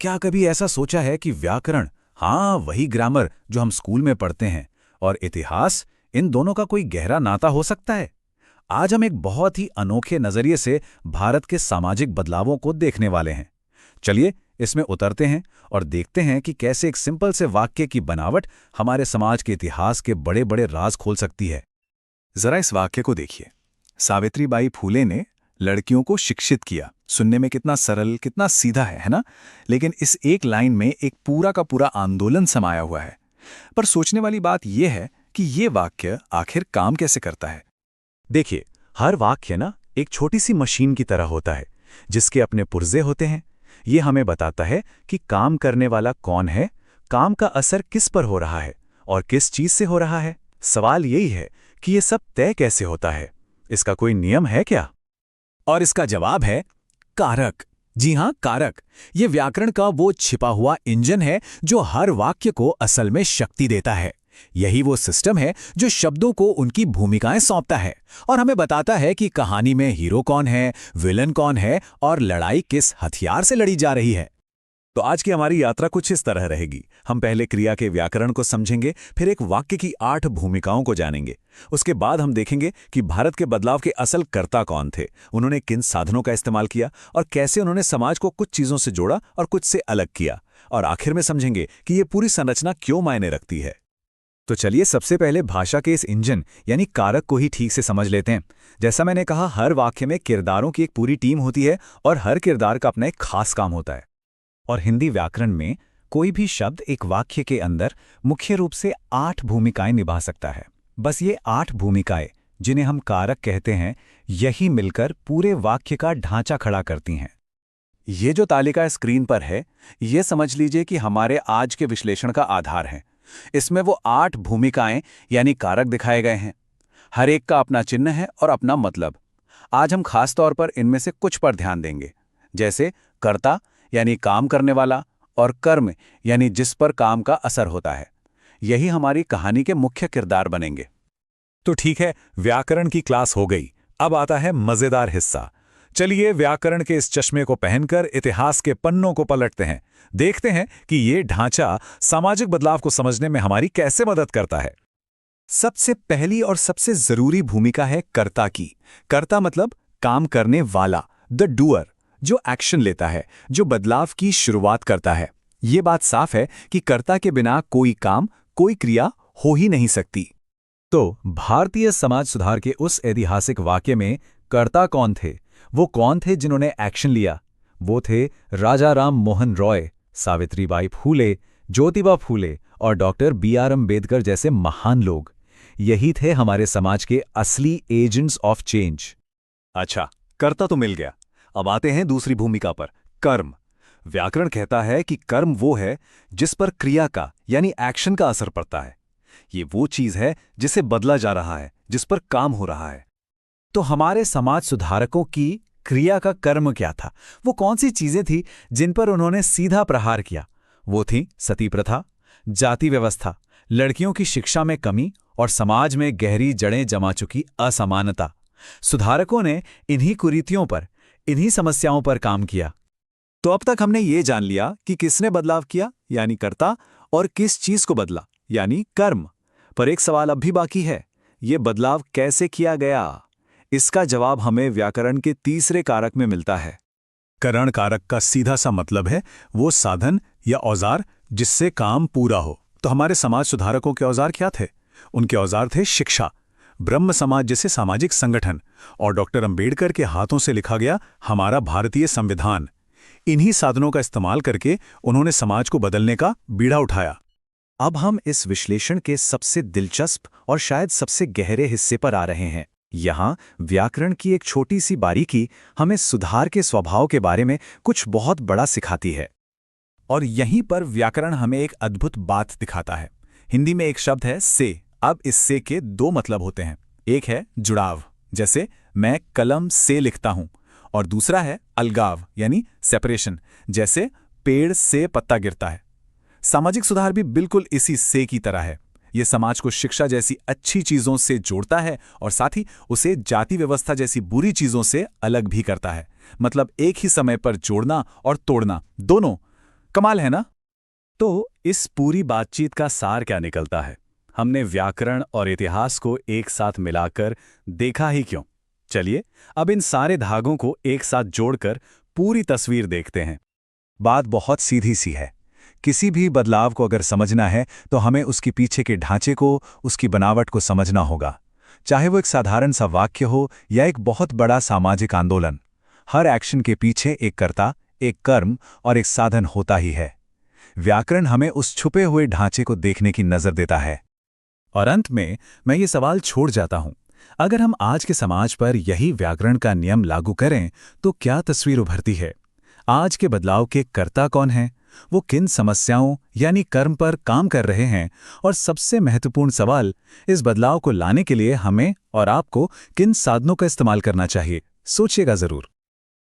क्या कभी ऐसा सोचा है कि व्याकरण, हाँ वही ग्रामर जो हम स्कूल में पढ़ते हैं, और इतिहास, इन दोनों का कोई गहरा नाता हो सकता है? आज हम एक बहुत ही अनोखे नजरिए से भारत के सामाजिक बदलावों को देखने वाले हैं। चलिए इसमें उतरते हैं और देखते हैं कि कैसे एक सिंपल से वाक्य की बनावट हमारे समाज के इतिहास के बड़े बड़े राज खोल सकती है। जरा इस वाक्य को देखिए। सावित्रीबाई फूले ने लड़कियों को शिक्षित किया। सुनने में कितना सरल, कितना सीधा है ना? लेकिन इस एक लाइन में एक पूरा का पूरा आंदोलन समाया हुआ है। पर सोचने वाली बात यह है कि ये वाक्य आखिर काम कैसे करता है। देखिए, हर वाक्य ना एक छोटी सी मशीन की तरह होता है, जिसके अपने पुर्जे होते हैं। ये हमें बताता है कि काम करने वाला कौन है, काम का असर किस पर हो रहा है और किस चीज से हो रहा है। सवाल यही है कि ये सब तय कैसे होता है? इसका कोई नियम है क्या? और इसका जवाब है कारक। जी हां, कारक। ये व्याकरण का वो छिपा हुआ इंजन है जो हर वाक्य को असल में शक्ति देता है। यही वो सिस्टम है जो शब्दों को उनकी भूमिकाएं सौंपता है और हमें बताता है कि कहानी में हीरो कौन है, विलन कौन है और लड़ाई किस हथियार से लड़ी जा रही है। तो आज की हमारी यात्रा कुछ इस तरह रहेगी। हम पहले क्रिया के व्याकरण को समझेंगे, फिर एक वाक्य की 8 भूमिकाओं को जानेंगे। उसके बाद हम देखेंगे कि भारत के बदलाव के असल कर्ता कौन थे, उन्होंने किन साधनों का इस्तेमाल किया और कैसे उन्होंने समाज को कुछ चीजों से जोड़ा और कुछ से अलग किया। और आखिर में समझेंगे कि ये पूरी संरचना क्यों मायने रखती है। तो चलिए सबसे पहले भाषा के इस इंजन यानी कारक को ही ठीक से समझ लेते हैं। जैसा मैंने कहा, हर वाक्य में किरदारों की एक पूरी टीम होती है और हर किरदार का अपना एक खास काम होता है। और हिंदी व्याकरण में कोई भी शब्द एक वाक्य के अंदर मुख्य रूप से 8 भूमिकाएं निभा सकता है। बस ये 8 भूमिकाएं, जिन्हें हम कारक कहते हैं, यही मिलकर पूरे वाक्य का ढांचा खड़ा करती हैं। ये जो तालिका स्क्रीन पर है, ये समझ लीजिए कि हमारे आज के विश्लेषण का आधार है। इसमें वो 8 भूमिकाएं यानी कारक दिखाए गए हैं। हर एक का अपना चिन्ह है और अपना मतलब। आज हम खास तौर पर इनमें से कुछ पर ध्यान देंगे, जैसे कर्ता यानी काम करने वाला और कर्म यानी जिस पर काम का असर होता है। यही हमारी कहानी के मुख्य किरदार बनेंगे। तो ठीक है, व्याकरण की क्लास हो गई। अब आता है मजेदार हिस्सा। चलिए व्याकरण के इस चश्मे को पहनकर इतिहास के पन्नों को पलटते हैं। देखते हैं कि ये ढांचा सामाजिक बदलाव को समझने में हमारी कैसे मदद करता है। सबसे पहली और सबसे जरूरी भूमिका है कर्ता की। कर्ता मतलब काम करने वाला, द डूअर, जो एक्शन लेता है, जो बदलाव की शुरुआत करता है। ये बात साफ है कि कर्ता के बिना कोई काम, कोई क्रिया हो ही नहीं सकती। तो भारतीय समाज सुधार के उस ऐतिहासिक वाक्य में कर्ता कौन थे? वो कौन थे जिन्होंने एक्शन लिया? वो थे राजा राम मोहन रॉय, सावित्रीबाई फूले, ज्योतिबा फूले और डॉक्टर B.R. अम्बेडकर जैसे महान लोग। यही थे हमारे समाज के असली एजेंट्स ऑफ चेंज। अच्छा, कर्ता तो मिल गया। अब आते हैं दूसरी भूमिका पर, कर्म। व्याकरण कहता है कि कर्म वो है जिस पर क्रिया का यानी एक्शन का असर पड़ता है। ये वो चीज है जिसे बदला जा रहा है, जिस पर काम हो रहा है। तो हमारे समाज सुधारकों की क्रिया का कर्म क्या था? वो कौन सी चीजें थी जिन पर उन्होंने सीधा प्रहार किया? वो थी सती प्रथा, जाति व्यवस्था, लड़कियों की शिक्षा में कमी और समाज में गहरी जड़ें जमा चुकी असमानता। सुधारकों ने इन्हीं कुरीतियों पर, इन्हीं समस्याओं पर काम किया। तो अब तक हमने ये जान लिया कि किसने बदलाव किया यानी कर्ता, और किस चीज को बदला यानी कर्म। पर एक सवाल अब भी बाकी है, ये बदलाव कैसे किया गया? इसका जवाब हमें व्याकरण के तीसरे कारक में मिलता है। करण कारक का सीधा सा मतलब है वो साधन या औजार जिससे काम पूरा हो। तो हमारे समाज सुधारकों के औजार क्या थे? उनके औजार थे शिक्षा, ब्रह्म समाज जैसे सामाजिक संगठन और डॉक्टर अंबेडकर के हाथों से लिखा गया हमारा भारतीय संविधान। इन्हीं साधनों का इस्तेमाल करके उन्होंने समाज को बदलने का बीड़ा उठाया। अब हम इस विश्लेषण के सबसे दिलचस्प और शायद सबसे गहरे हिस्से पर आ रहे हैं। यहाँ व्याकरण की एक छोटी सी बारीकी हमें सुधार के स्वभाव के बारे में कुछ बहुत बड़ा सिखाती है। और यहीं पर व्याकरण हमें एक अद्भुत बात दिखाता है। हिंदी में एक शब्द है से। अब इस से के 2 मतलब होते हैं। एक है जुड़ाव, जैसे मैं कलम से लिखता हूं, और दूसरा है अलगाव यानी सेपरेशन, जैसे पेड़ से पत्ता गिरता है। सामाजिक सुधार भी बिल्कुल इसी से की तरह है। ये समाज को शिक्षा जैसी अच्छी चीजों से जोड़ता है और साथ ही उसे जाति व्यवस्था जैसी बुरी चीजों से अलग भी करता है। मतलब एक ही समय पर जोड़ना और तोड़ना दोनों। कमाल है ना? तो इस पूरी बातचीत का सार क्या निकलता है? हमने व्याकरण और इतिहास को एक साथ मिलाकर देखा ही क्यों? चलिए अब इन सारे धागों को एक साथ जोड़कर पूरी तस्वीर देखते हैं। बात बहुत सीधी सी है। किसी भी बदलाव को अगर समझना है तो हमें उसके पीछे के ढांचे को, उसकी बनावट को समझना होगा। चाहे वो एक साधारण सा वाक्य हो या एक बहुत बड़ा सामाजिक आंदोलन, हर एक्शन के पीछे एक कर्ता, एक कर्म और एक साधन होता ही है। व्याकरण हमें उस छुपे हुए ढांचे को देखने की नजर देता है। और अंत में मैं ये सवाल छोड़ जाता हूं, अगर हम आज के समाज पर यही व्याकरण का नियम लागू करें तो क्या तस्वीर उभरती है? आज के बदलाव के कर्ता कौन हैं? वो किन समस्याओं यानी कर्म पर काम कर रहे हैं? और सबसे महत्वपूर्ण सवाल, इस बदलाव को लाने के लिए हमें और आपको किन साधनों का इस्तेमाल करना चाहिए? सोचिएगा जरूर।